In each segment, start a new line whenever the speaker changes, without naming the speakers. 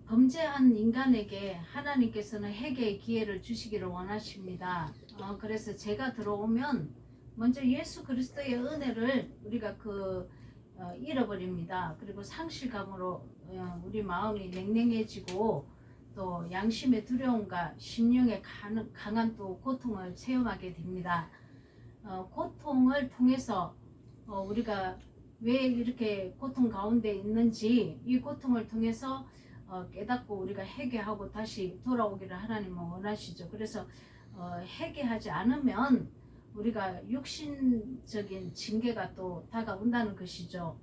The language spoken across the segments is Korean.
범죄한 인간에게 하나님께서는 회개의 기회를 주시기를 원하십니다. 그래서 제가 들어오면 먼저 예수 그리스도의 은혜를 우리가 잃어버립니다. 그리고 상실감으로 우리 마음이 냉랭해지고 또 양심의 두려움과 심령의 강한 또 고통을 체험하게 됩니다. 고통을 통해서 우리가 왜 이렇게 고통 가운데 있는지 이 고통을 통해서 깨닫고 우리가 회개하고 다시 돌아오기를 하나님은 원하시죠. 그래서 회개하지 않으면 우리가 육신적인 징계가 또 다가온다는 것이죠.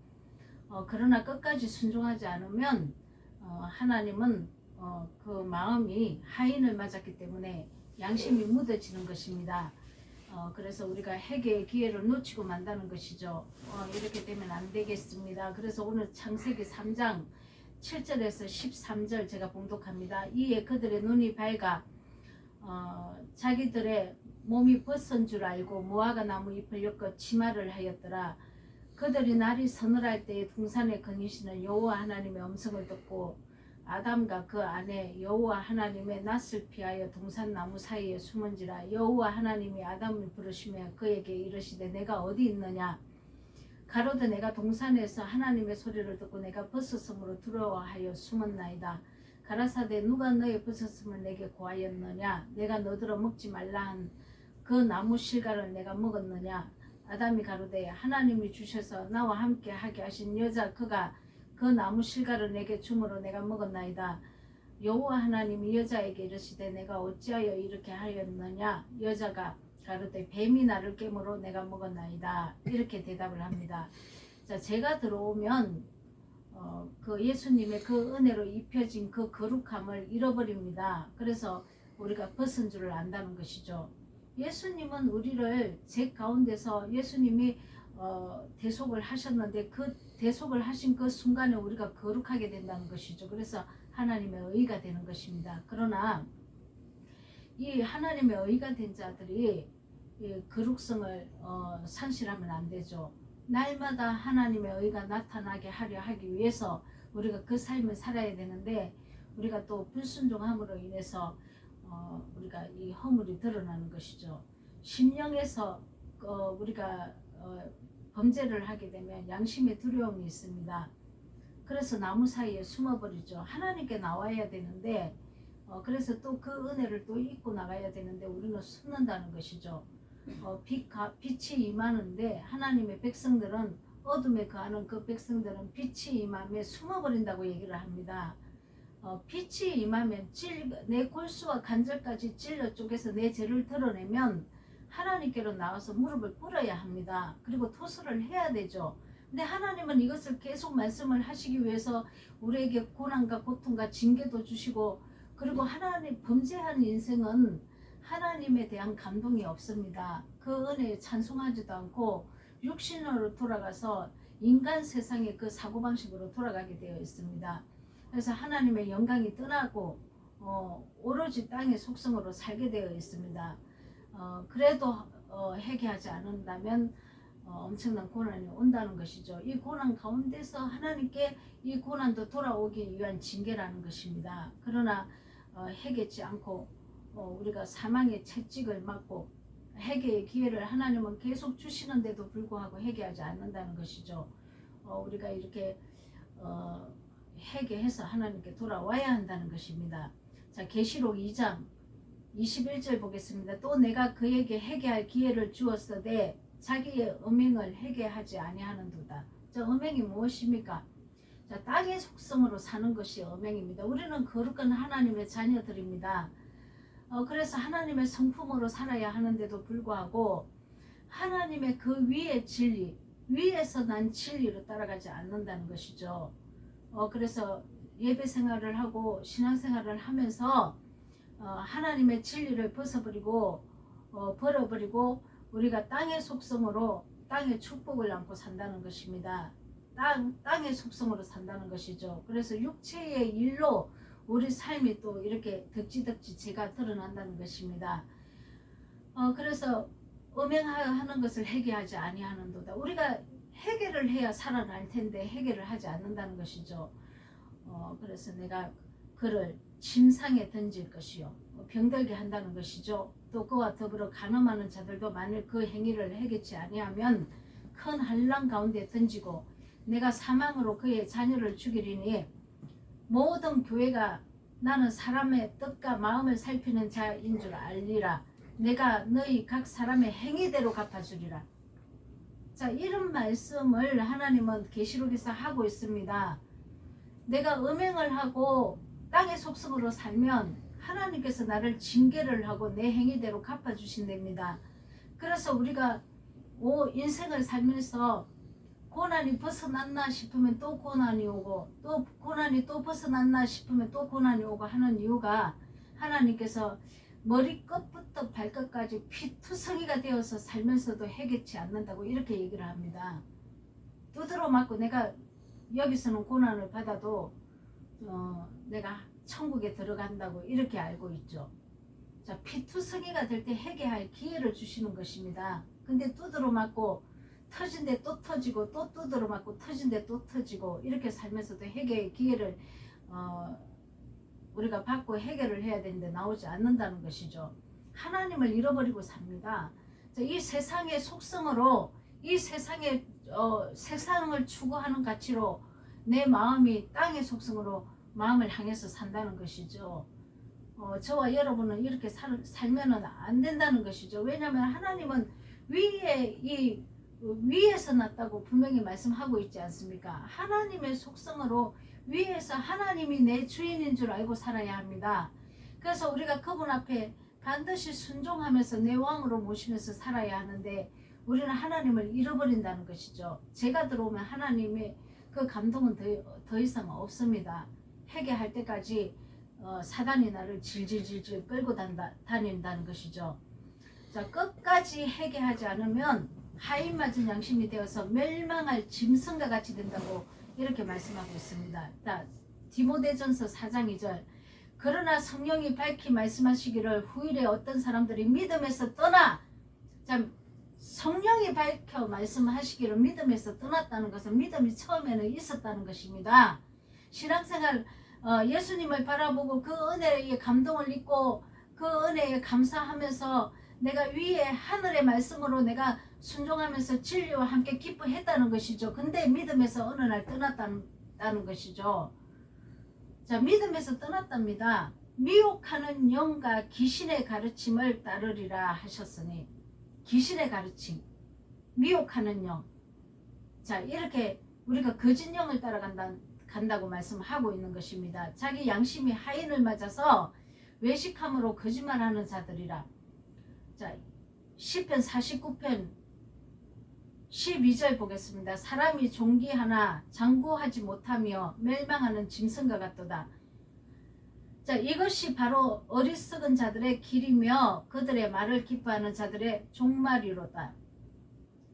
그러나 끝까지 순종하지 않으면 하나님은 그 마음이 하인을 맞았기 때문에 양심이 묻어지는 것입니다. 그래서 우리가 회개의 기회를 놓치고 만다는 것이죠. 이렇게 되면 안 되겠습니다. 그래서 오늘 창세기 3장 7절에서 13절 제가 봉독합니다. 이에 그들의 눈이 밝아 자기들의 몸이 벗은 줄 알고 무화과 나무 잎을 엮어 치마를 하였더라. 그들이 날이 서늘할 때에 동산에 거니시는 여호와 하나님의 음성을 듣고 아담과 그 아내 여호와 하나님의 낯을 피하여 동산 나무 사이에 숨은지라. 여호와 하나님이 아담을 부르시며 그에게 이르시되 내가 어디 있느냐. 가로되 내가 동산에서 하나님의 소리를 듣고 내가 벗었음으로 두려워하여 숨었나이다. 가라사대 누가 너의 벗었음을 내게 고하였느냐. 내가 너더러 먹지 말라 한 그 나무 실과를 내가 먹었느냐. 아담이 가로되 하나님이 주셔서 나와 함께 하게 하신 여자 그가 그 나무 실과를 내게 주므로 내가 먹었나이다. 여호와 하나님이 여자에게 이르시되 내가 어찌하여 이렇게 하였느냐. 여자가 가로되 뱀이 나를 깨므로 내가 먹었나이다. 이렇게 대답을 합니다. 자, 제가 들어오면 그 예수님의 그 은혜로 입혀진 그 거룩함을 잃어버립니다. 그래서 우리가 벗은 줄을 안다는 것이죠. 예수님은 우리를 죄 가운데서 예수님이 대속을 하셨는데 그 대속을 하신 그 순간에 우리가 거룩하게 된다는 것이죠. 그래서 하나님의 의가 되는 것입니다. 그러나 이 하나님의 의가 된 자들이 거룩성을 상실하면 안 되죠. 날마다 하나님의 의가 나타나게 하려 하기 위해서 우리가 그 삶을 살아야 되는데 우리가 또 불순종함으로 인해서 우리가 이 허물이 드러나는 것이죠. 심령에서 우리가 범죄를 하게 되면 양심의 두려움이 있습니다. 그래서 나무 사이에 숨어버리죠. 하나님께 나와야 되는데 그래서 또 그 은혜를 또 잊고 나가야 되는데 우리는 숨는다는 것이죠. 빛이 임하는데 하나님의 백성들은 어둠에 거하는 그 백성들은 빛이 임함에 숨어버린다고 얘기를 합니다. 빛이 임하면 내 골수와 관절까지 찔러 쪼개서 내 죄를 드러내면 하나님께로 나와서 무릎을 꿇어야 합니다. 그리고 토설을 해야 되죠. 근데 하나님은 이것을 계속 말씀을 하시기 위해서 우리에게 고난과 고통과 징계도 주시고 그리고 하나님 범죄한 인생은 하나님에 대한 감동이 없습니다. 그 은혜에 찬송하지도 않고 육신으로 돌아가서 인간 세상의 그 사고방식으로 돌아가게 되어 있습니다. 그래서 하나님의 영광이 떠나고 오로지 땅의 속성으로 살게 되어 있습니다. 그래도 회개하지 않는다면 엄청난 고난이 온다는 것이죠. 이 고난 가운데서 하나님께 이 고난도 돌아오기 위한 징계라는 것입니다. 그러나 회개치 않고 우리가 사망의 채찍을 맞고 회개의 기회를 하나님은 계속 주시는데도 불구하고 회개하지 않는다는 것이죠. 우리가 이렇게 회개해서 하나님께 돌아와야 한다는 것입니다. 자, 계시록 2장 21절 보겠습니다. 또 내가 그에게 회개할 기회를 주었으되 자기의 음행을 회개하지 아니하는도다. 자, 음행이 무엇입니까? 자, 땅의 속성으로 사는 것이 음행입니다. 우리는 거룩한 하나님의 자녀들입니다. 그래서 하나님의 성품으로 살아야 하는데도 불구하고 하나님의 그 위의 진리, 위에서 난 진리로 따라가지 않는다는 것이죠. 그래서 예배 생활을 하고 신앙 생활을 하면서 하나님의 진리를 벗어버리고 버려버리고 우리가 땅의 속성으로 땅의 축복을 안고 산다는 것입니다. 땅의 속성으로 산다는 것이죠. 그래서 육체의 일로 우리 삶이 또 이렇게 덕지덕지 죄가 드러난다는 것입니다. 그래서 음행하는 것을 회개하지 아니하는도다. 우리가 회개를 해야 살아날 텐데 회개를 하지 않는다는 것이죠. 그래서 내가 그를 침상에 던질 것이요 병들게 한다는 것이죠. 또 그와 더불어 간음하는 자들도 만일 그 행위를 해결치 아니하면 큰 환난 가운데 던지고 내가 사망으로 그의 자녀를 죽이리니 모든 교회가 나는 사람의 뜻과 마음을 살피는 자인 줄 알리라. 내가 너희 각 사람의 행위대로 갚아주리라. 자, 이런 말씀을 하나님은 계시록에서 하고 있습니다. 내가 음행을 하고 땅의 속성으로 살면 하나님께서 나를 징계를 하고 내 행위대로 갚아주신답니다. 그래서 우리가 인생을 살면서 고난이 벗어났나 싶으면 또 고난이 오고 또 고난이 또 벗어났나 싶으면 또 고난이 오고 하는 이유가 하나님께서 머리끝부터 발끝까지 피투성이가 되어서 살면서도 해결치 않는다고 이렇게 얘기를 합니다. 두드러 맞고 내가 여기서는 고난을 받아도 내가 천국에 들어간다고 이렇게 알고 있죠. 자, 피투성이가 될 때 회개할 기회를 주시는 것입니다. 근데 두드러 맞고 터진 데 또 터지고 또 두드러 맞고 터진 데 또 터지고 이렇게 살면서도 회개의 기회를 우리가 받고 해결을 해야 되는데 나오지 않는다는 것이죠. 하나님을 잃어버리고 삽니다. 자, 이 세상의 속성으로 이 세상의 세상을 추구하는 가치로 내 마음이 땅의 속성으로 마음을 향해서 산다는 것이죠. 저와 여러분은 이렇게 살면 안 된다는 것이죠. 왜냐하면 하나님은 위에서 났다고 분명히 말씀하고 있지 않습니까? 하나님의 속성으로 위에서 하나님이 내 주인인 줄 알고 살아야 합니다. 그래서 우리가 그분 앞에 반드시 순종하면서 내 왕으로 모시면서 살아야 하는데 우리는 하나님을 잃어버린다는 것이죠. 제가 들어오면 하나님의 그 감동은 더 이상 없습니다. 회개할 때까지 사단이 나를 질질질질 끌고 다닌다는 것이죠. 자, 끝까지 회개하지 않으면 하인 맞은 양심이 되어서 멸망할 짐승과 같이 된다고 이렇게 말씀하고 있습니다. 자, 디모데전서 4장 2절 그러나 성령이 밝히 말씀하시기를 후일에 어떤 사람들이 믿음에서 떠나 자, 성령이 밝혀 말씀하시기를 믿음에서 떠났다는 것은 믿음이 처음에는 있었다는 것입니다. 신앙생활 예수님을 바라보고 그 은혜에 감동을 입고 그 은혜에 감사하면서 내가 위에 하늘의 말씀으로 내가 순종하면서 진리와 함께 기뻐했다는 것이죠. 근데 믿음에서 어느 날 떠났다는 것이죠. 자, 믿음에서 떠났답니다. 미혹하는 영과 귀신의 가르침을 따르리라 하셨으니 귀신의 가르침, 미혹하는 영. 자, 이렇게 우리가 거짓 영을 따라간다고 말씀하고 있는 것입니다. 자기 양심이 하인을 맞아서 외식함으로 거짓말하는 자들이라. 자, 시편 49편 12절 보겠습니다. 사람이 존귀하나 장구하지 못하며 멸망하는 짐승과 같도다. 자, 이것이 바로 어리석은 자들의 길이며 그들의 말을 기뻐하는 자들의 종말이로다.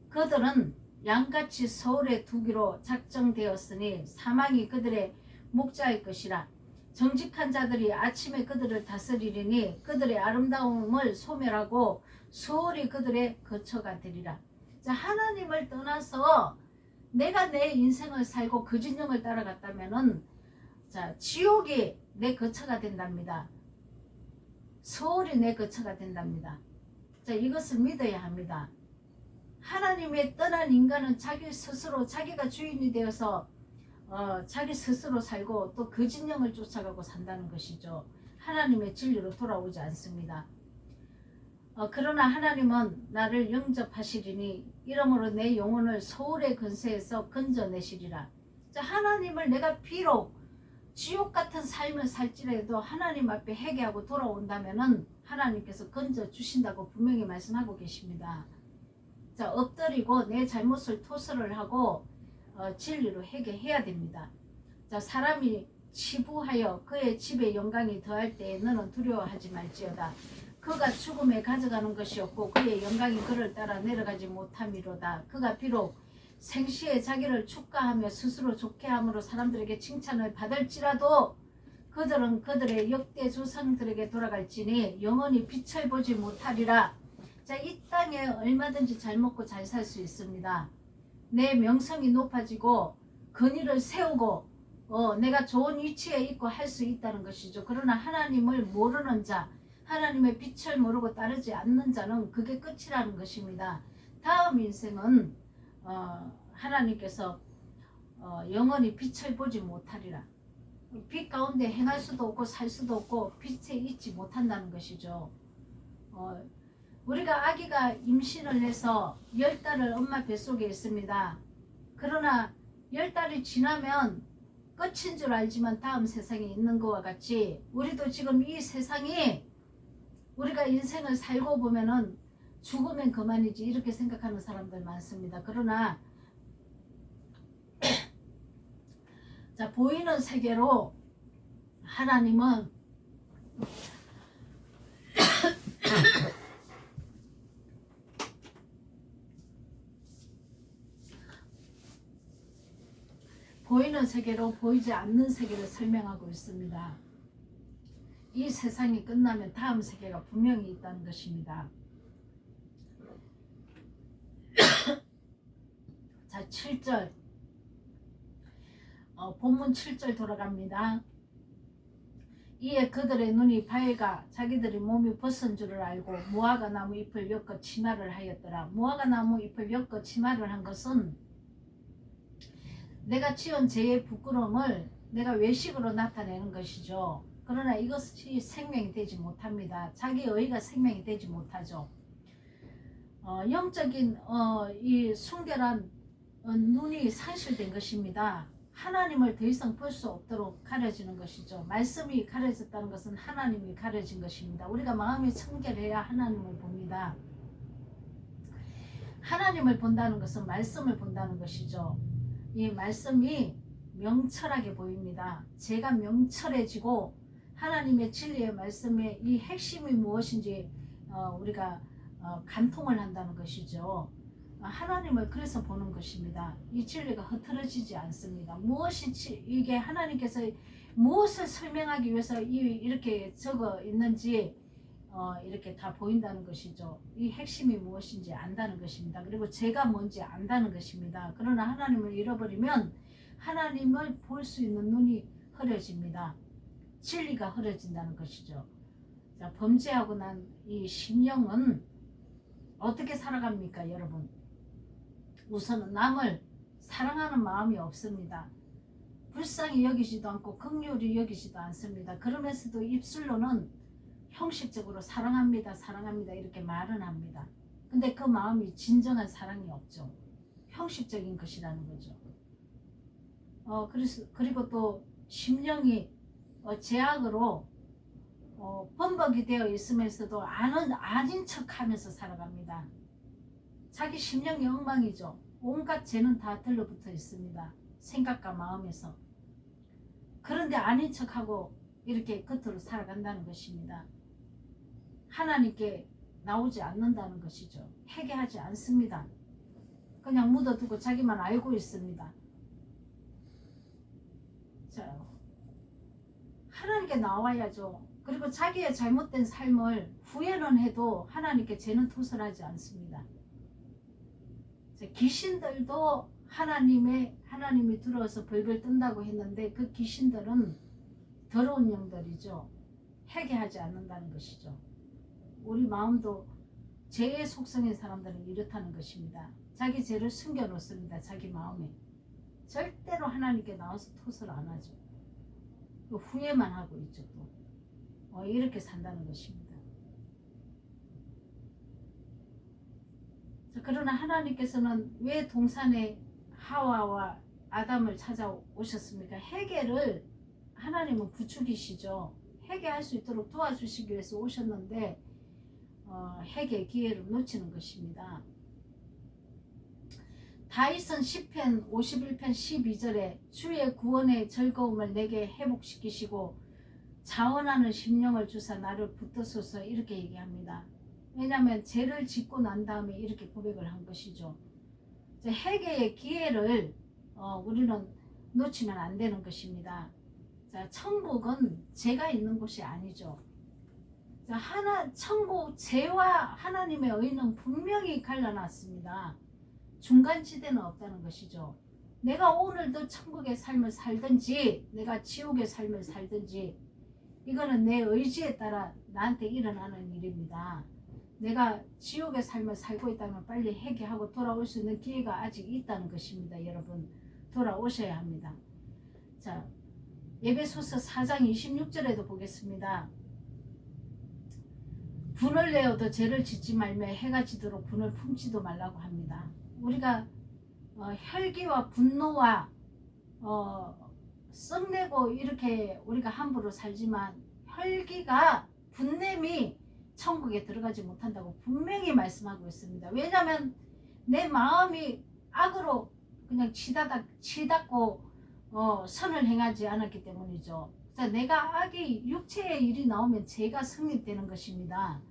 그들은 양같이 서울에 두기로 작정되었으니 사망이 그들의 목자일 것이라. 정직한 자들이 아침에 그들을 다스리리니 그들의 아름다움을 소멸하고 수월이 그들의 거처가 되리라. 자, 하나님을 떠나서 내가 내 인생을 살고 거짓 영을 따라갔다면은 자, 지옥이 내 거처가 된답니다. 수월이 내 거처가 된답니다. 자, 이것을 믿어야 합니다. 하나님의 떠난 인간은 자기 스스로 자기가 주인이 되어서 자기 스스로 살고 또 거짓 영을 쫓아가고 산다는 것이죠. 하나님의 진리로 돌아오지 않습니다. 그러나 하나님은 나를 영접하시리니 이러므로 내 영혼을 소울의 근세에서 건져내시리라. 자, 하나님을 내가 비록 지옥 같은 삶을 살지라도 하나님 앞에 회개하고 돌아온다면은 하나님께서 건져주신다고 분명히 말씀하고 계십니다. 자, 엎드리고 내 잘못을 토설을 하고 진리로 회개해야 됩니다. 자, 사람이 치부하여 그의 집에 영광이 더할 때에 너는 두려워하지 말지어다. 그가 죽음에 가져가는 것이 없고 그의 영광이 그를 따라 내려가지 못함이로다. 그가 비록 생시에 자기를 축가하며 스스로 좋게 함으로 사람들에게 칭찬을 받을지라도 그들은 그들의 역대 조상들에게 돌아갈지니 영원히 빛을 보지 못하리라. 자, 이 땅에 얼마든지 잘 먹고 잘 살 수 있습니다. 내 명성이 높아지고 권위를 세우고 내가 좋은 위치에 있고 할 수 있다는 것이죠. 그러나 하나님을 모르는 자, 하나님의 빛을 모르고 따르지 않는 자는 그게 끝이라는 것입니다. 다음 인생은 하나님께서 영원히 빛을 보지 못하리라. 빛 가운데 행할 수도 없고 살 수도 없고 빛에 있지 못한다는 것이죠. 우리가 아기가 임신을 해서 10달을 엄마 뱃속에 있습니다. 그러나 10달이 지나면 끝인 줄 알지만 다음 세상에 있는 것과 같이 우리도 지금 이 세상이 우리가 인생을 살고 보면은 죽으면 그만이지 이렇게 생각하는 사람들 많습니다. 그러나 자, 보이는 세계로 하나님은 보이는 세계로 보이지 않는 세계를 설명하고 있습니다. 이 세상이 끝나면 다음 세계가 분명히 있다는 것입니다. 자, 7절 본문 7절 돌아갑니다. 이에 그들의 눈이 밝아 자기들이 몸이 벗은 줄을 알고 무화과 나무 잎을 엮어 치마를 하였더라. 무화과 나무 잎을 엮어 치마를 한 것은 내가 지은 죄의 부끄러움을 내가 외식으로 나타내는 것이죠. 그러나 이것이 생명이 되지 못합니다. 자기 의가 생명이 되지 못하죠. 영적인 이 순결한 눈이 상실된 것입니다. 하나님을 더 이상 볼 수 없도록 가려지는 것이죠. 말씀이 가려졌다는 것은 하나님이 가려진 것입니다. 우리가 마음이 청결해야 하나님을 봅니다. 하나님을 본다는 것은 말씀을 본다는 것이죠. 이 말씀이 명철하게 보입니다. 제가 명철해지고 하나님의 진리의 말씀의 이 핵심이 무엇인지 우리가 간통을 한다는 것이죠. 하나님을 그래서 보는 것입니다. 이 진리가 흐트러지지 않습니다. 무엇이 이게 하나님께서 무엇을 설명하기 위해서 이렇게 적어 있는지 이렇게 다 보인다는 것이죠. 이 핵심이 무엇인지 안다는 것입니다. 그리고 제가 뭔지 안다는 것입니다. 그러나 하나님을 잃어버리면 하나님을 볼 수 있는 눈이 흐려집니다. 진리가 흐려진다는 것이죠. 자, 범죄하고 난 이 심령은 어떻게 살아갑니까, 여러분? 우선은 남을 사랑하는 마음이 없습니다. 불쌍히 여기지도 않고 긍휼히 여기지도 않습니다. 그러면서도 입술로는 형식적으로 사랑합니다, 사랑합니다 이렇게 말은 합니다. 근데 그 마음이 진정한 사랑이 없죠. 형식적인 것이라는 거죠. 그리고 또 심령이 제약으로 범벅이 되어 있으면서도 아닌 척하면서 살아갑니다. 자기 심령이 엉망이죠. 온갖 죄는 다 들러붙어 있습니다. 생각과 마음에서. 그런데 아닌 척하고 이렇게 겉으로 살아간다는 것입니다. 하나님께 나오지 않는다는 것이죠. 회개하지 않습니다. 그냥 묻어두고 자기만 알고 있습니다. 자, 하나님께 나와야죠. 그리고 자기의 잘못된 삶을 후회는 해도 하나님께 죄는 토설하지 않습니다. 귀신들도 하나님이 들어와서 벌벌 뜬다고 했는데 그 귀신들은 더러운 영들이죠. 회개하지 않는다는 것이죠. 우리 마음도 죄의 속성인 사람들은 이렇다는 것입니다. 자기 죄를 숨겨놓습니다. 자기 마음에. 절대로 하나님께 나와서 토설 안 하죠. 후회만 하고 있죠. 또 이렇게 산다는 것입니다. 그러나 하나님께서는 왜 동산에 하와와 아담을 찾아오셨습니까? 회개를 하나님은 부추기시죠. 회개할 수 있도록 도와주시기 위해서 오셨는데 회개 기회를 놓치는 것입니다. 다윗은 시편 51편 12절에 주의 구원의 즐거움을 내게 회복시키시고 자원하는 심령을 주사 나를 붙드소서 이렇게 얘기합니다. 왜냐하면 죄를 짓고 난 다음에 이렇게 고백을 한 것이죠. 회개의 기회를 우리는 놓치면 안 되는 것입니다. 자, 천국은 죄가 있는 곳이 아니죠. 자, 천국 죄와 하나님의 의는 분명히 갈라놨습니다. 중간지대는 없다는 것이죠. 내가 오늘도 천국의 삶을 살든지 내가 지옥의 삶을 살든지 이거는 내 의지에 따라 나한테 일어나는 일입니다. 내가 지옥의 삶을 살고 있다면 빨리 회개하고 돌아올 수 있는 기회가 아직 있다는 것입니다. 여러분 돌아오셔야 합니다. 자, 에베소서 4장 26절에도 보겠습니다. 분을 내어도 죄를 짓지 말며 해가 지도록 분을 품지도 말라고 합니다. 우리가 혈기와 분노와 썩내고 이렇게 우리가 함부로 살지만 혈기가 분냄이 천국에 들어가지 못한다고 분명히 말씀하고 있습니다. 왜냐하면 내 마음이 악으로 그냥 치닫고 선을 행하지 않았기 때문이죠. 내가 악이 육체의 일이 나오면 죄가 성립되는 것입니다.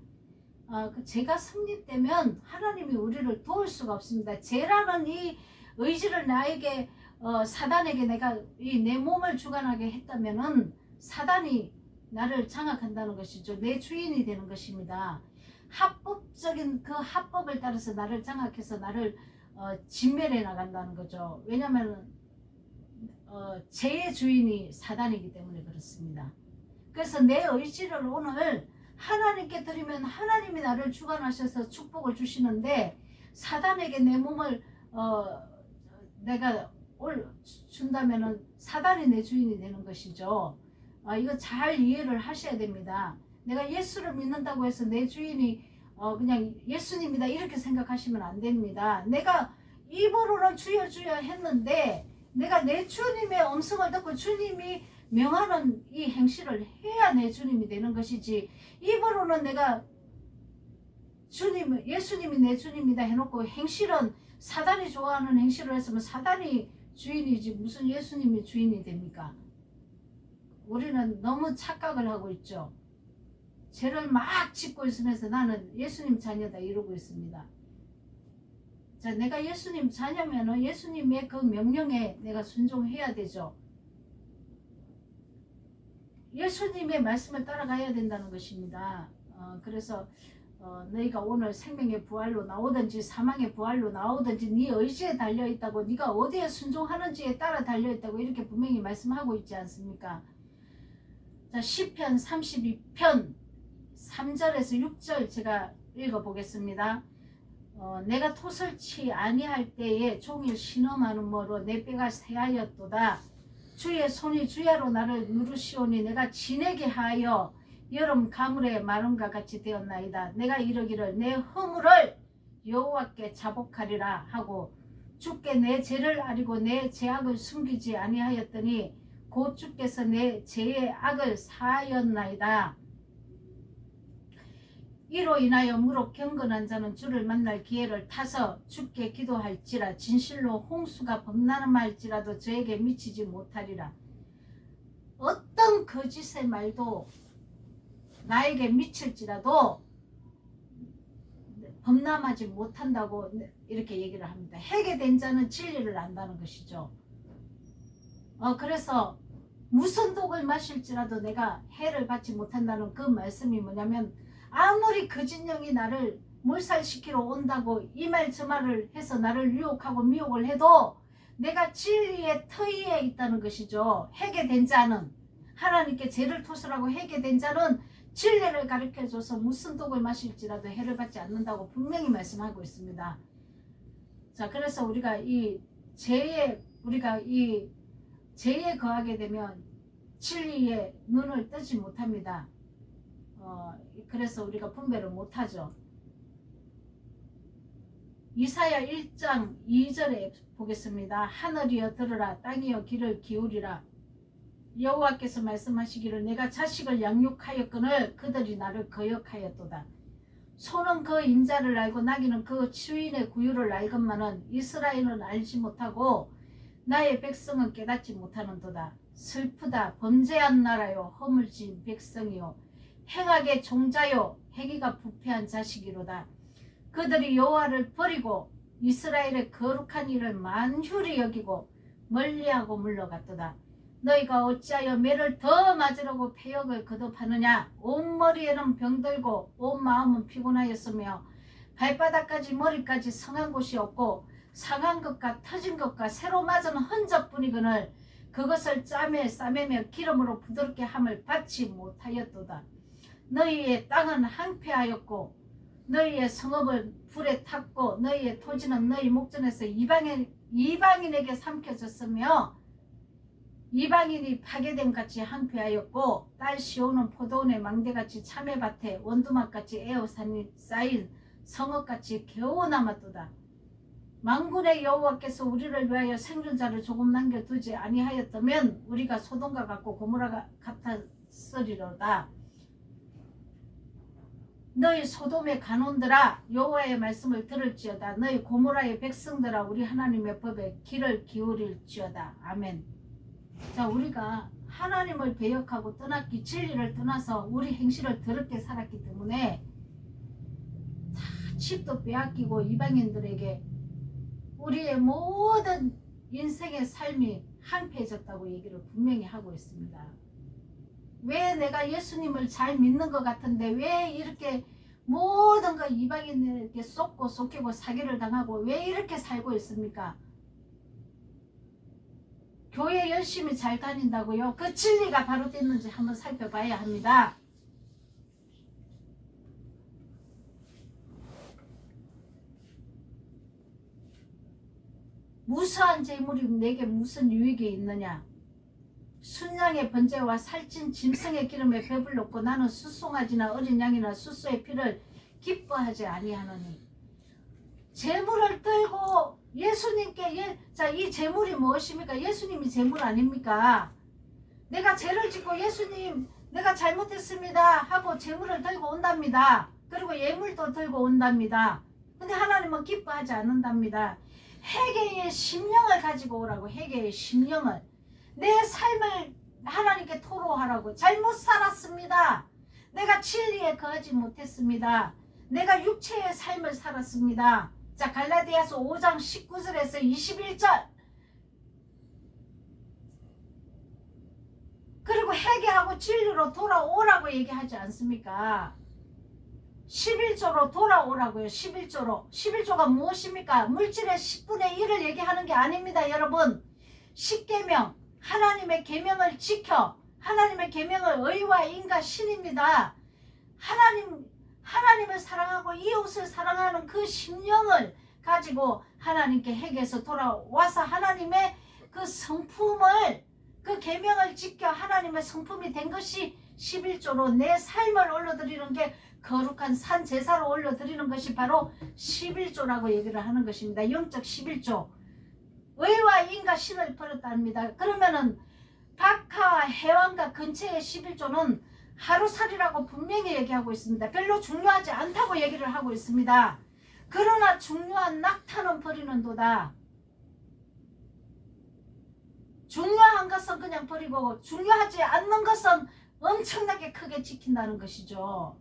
그 죄가 성립되면 하나님이 우리를 도울 수가 없습니다. 죄라는 이 의지를 나에게 사단에게 내가 내 몸을 주관하게 했다면은 사단이 나를 장악한다는 것이죠. 내 주인이 되는 것입니다. 합법적인 그 합법을 따라서 나를 장악해서 나를 진멸해 나간다는 거죠. 왜냐하면 죄의 주인이 사단이기 때문에 그렇습니다. 그래서 내 의지를 오늘 하나님께 드리면 하나님이 나를 주관하셔서 축복을 주시는데 사단에게 내 몸을 내가 준다면은 사단이 내 주인이 되는 것이죠. 이거 잘 이해를 하셔야 됩니다. 내가 예수를 믿는다고 해서 내 주인이 그냥 예수님이다 이렇게 생각하시면 안 됩니다. 내가 입으로는 주여 주여 했는데 내가 내 주님의 음성을 듣고 주님이 명하는 이 행실을 해야 내 주님이 되는 것이지, 입으로는 내가 예수님이 내 주님이다 해놓고 행실은 사단이 좋아하는 행실을 했으면 사단이 주인이지 무슨 예수님이 주인이 됩니까? 우리는 너무 착각을 하고 있죠. 죄를 막 짓고 있으면서 나는 예수님 자녀다 이러고 있습니다. 자, 내가 예수님 자녀면은 예수님의 그 명령에 내가 순종해야 되죠. 예수님의 말씀을 따라가야 된다는 것입니다. 그래서 너희가 오늘 생명의 부활로 나오든지 사망의 부활로 나오든지 네 의지에 달려있다고, 네가 어디에 순종하는지에 따라 달려있다고 이렇게 분명히 말씀하고 있지 않습니까? 자, 시편 32편 3절에서 6절 제가 읽어보겠습니다. 내가 토설치 아니할 때에 종일 신음하는 내 뼈가 새하였도다. 주의 손이 주야로 나를 누르시오니 내가 진에게 하여 여름 가물의 마름과 같이 되었나이다. 내가 이르기를 내 허물을 여호와께 자복하리라 하고 주께 내 죄를 아리고 내 죄악을 숨기지 아니하였더니 곧 주께서 내 죄의 악을 사하였나이다. 이로 인하여 무릎 경건한 자는 주를 만날 기회를 타서 주께 기도할지라. 진실로 홍수가 범람할지라도 저에게 미치지 못하리라. 어떤 거짓의 말도 나에게 미칠지라도 범람하지 못한다고 이렇게 얘기를 합니다. 해게 자는 진리를 안다는 것이죠. 그래서 무슨 독을 마실지라도 내가 해를 받지 못한다는 그 말씀이 뭐냐면, 아무리 거짓 영이 나를 몰살시키러 온다고 이 말 저 말을 해서 나를 유혹하고 미혹을 해도 내가 진리의 터위에 있다는 것이죠. 해게 자는, 하나님께 죄를 토설하고 해게 자는 진리를 가르쳐줘서 무슨 독을 마실지라도 해를 받지 않는다고 분명히 말씀하고 있습니다. 자, 그래서 우리가 이 죄에 거하게 되면 진리의 눈을 뜨지 못합니다. 그래서 우리가 분별을 못하죠. 이사야 1장 2절에 보겠습니다. 하늘이여 들으라, 땅이여 귀를 기울이라. 여호와께서 말씀하시기를 내가 자식을 양육하였거늘 그들이 나를 거역하였도다. 소는 그 인자를 알고 나귀는 그 주인의 구유를 알건만은 이스라엘은 알지 못하고 나의 백성은 깨닫지 못하는도다. 슬프다. 범죄한 나라요, 허물진 백성이요, 행악의 종자요, 행위가 부패한 자식이로다. 그들이 여호와를 버리고 이스라엘의 거룩한 일을 만휴리 여기고 멀리하고 물러갔도다. 너희가 어찌하여 매를 더 맞으려고 폐역을 거듭하느냐. 온 머리에는 병들고 온 마음은 피곤하였으며 발바닥까지 머리까지 성한 곳이 없고 상한 것과 터진 것과 새로 맞은 흔적뿐이거늘 그것을 짬에 싸매며 기름으로 부드럽게 함을 받지 못하였도다. 너희의 땅은 황폐하였고 너희의 성읍은 불에 탔고 너희의 토지는 너희 목전에서 이방인에게 삼켜졌으며 이방인이 파괴됨 같이 황폐하였고 딸 시온은 포도원의 망대같이 참외밭에 원두막같이 에어산이 쌓인 성읍같이 겨우 남았도다. 만군의 여호와께서 우리를 위하여 생존자를 조금 남겨두지 아니하였다면 우리가 소돔과 같고 고모라가 같았으리로다. 너희 소돔의 간원들아 여호와의 말씀을 들을지어다. 너희 고모라의 백성들아 우리 하나님의 법에 귀를 기울일지어다. 아멘. 자, 우리가 하나님을 배역하고 떠났기 진리를 떠나서 우리 행실을 더럽게 살았기 때문에 집도 빼앗기고 이방인들에게 우리의 모든 인생의 삶이 황폐해졌다고 얘기를 분명히 하고 있습니다. 왜 내가 예수님을 잘 믿는 것 같은데 왜 이렇게 모든 거 이방인에게 쏟고 속이고 사기를 당하고 왜 이렇게 살고 있습니까? 교회 열심히 잘 다닌다고요? 그 진리가 바로 됐는지 한번 살펴봐야 합니다. 무수한 재물이 내게 무슨 유익이 있느냐? 순양의 번제와 살찐 짐승의 기름에 배불렀고 나는 수송아지나 어린 양이나 수소의 피를 기뻐하지 아니하노니. 재물을 들고 예수님께 자, 이 재물이 무엇입니까? 예수님이 재물 아닙니까? 내가 죄를 짓고 예수님 내가 잘못했습니다 하고 재물을 들고 온답니다. 그리고 예물도 들고 온답니다. 근데 하나님은 기뻐하지 않는답니다. 회개의 심령을 가지고 오라고. 회개의 심령을. 내 삶을 하나님께 토로하라고. 잘못 살았습니다. 내가 진리에 거하지 못했습니다. 내가 육체의 삶을 살았습니다. 자, 갈라디아서 5장 19절에서 21절. 그리고 회개하고 진리로 돌아오라고 얘기하지 않습니까? 11조로 돌아오라고요. 11조로. 11조가 무엇입니까? 물질의 10분의 1을 얘기하는 게 아닙니다. 여러분. 10계명, 하나님의 계명을 지켜 하나님의 계명을 의와 인과 신입니다. 하나님을 사랑하고 이웃을 사랑하는 그 심령을 가지고 하나님께 회개해서 돌아와서 하나님의 그 성품을 그 계명을 지켜 하나님의 성품이 된 것이 11조로 내 삶을 올려드리는 게 거룩한 산 제사로 올려드리는 것이 바로 11조라고 얘기를 하는 것입니다. 영적 11조. 의와 인과 신을 버렸답니다. 그러면은 박하와 해왕과 근처의 11조는 하루살이라고 분명히 얘기하고 있습니다. 별로 중요하지 않다고 얘기를 하고 있습니다. 그러나 중요한 낙타는 버리는도다. 중요한 것은 그냥 버리고 중요하지 않는 것은 엄청나게 크게 지킨다는 것이죠.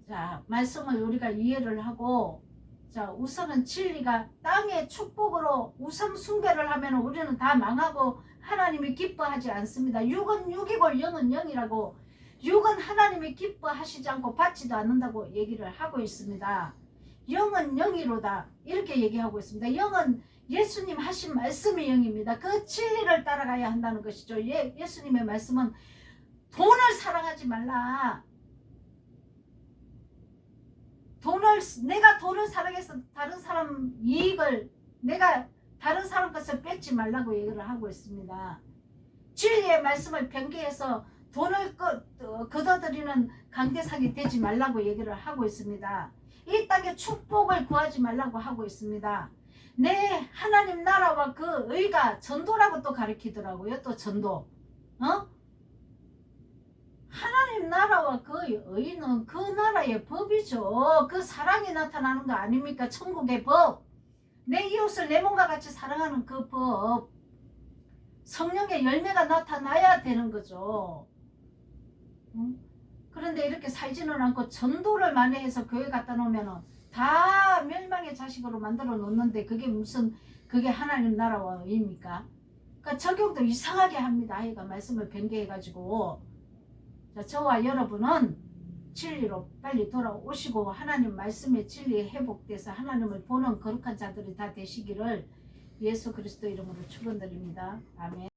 자, 말씀을 우리가 이해를 하고, 자, 우선은 진리가 땅의 축복으로 우상 숭배를 하면 우리는 다 망하고 하나님이 기뻐하지 않습니다. 육은 육이고 영은 영이라고. 육은 하나님이 기뻐하시지 않고 받지도 않는다고 얘기를 하고 있습니다. 영은 영이로다 이렇게 얘기하고 있습니다. 영은 예수님 하신 말씀이 영입니다. 그 진리를 따라가야 한다는 것이죠. 예수님의 말씀은 돈을 사랑하지 말라. 내가 돈을 사랑해서 다른 사람 이익을 내가 다른 사람 것을 뺏지 말라고 얘기를 하고 있습니다. 진리의 말씀을 변개해서 돈을 거둬들이는 강대상이 되지 말라고 얘기를 하고 있습니다. 이 땅에 축복을 구하지 말라고 하고 있습니다. 내 하나님 나라와 그 의가 전도라고 또 가르치더라고요. 또 전도. 하나님 나라와 그 의는 그 나라의 법이죠. 그 사랑이 나타나는 거 아닙니까? 천국의 법. 내 이웃을 내 몸과 같이 사랑하는 그 법. 성령의 열매가 나타나야 되는 거죠. 그런데 이렇게 살지는 않고 전도를 많이 해서 교회 갖다 놓으면 다 멸망의 자식으로 만들어 놓는데 그게 하나님 나라와 의입니까? 그러니까 적용도 이상하게 합니다. 아이가 말씀을 변개해가지고. 자, 저와 여러분은 진리로 빨리 돌아오시고 하나님 말씀의 진리에 회복돼서 하나님을 보는 거룩한 자들이 다 되시기를 예수 그리스도 이름으로 축원드립니다. 아멘.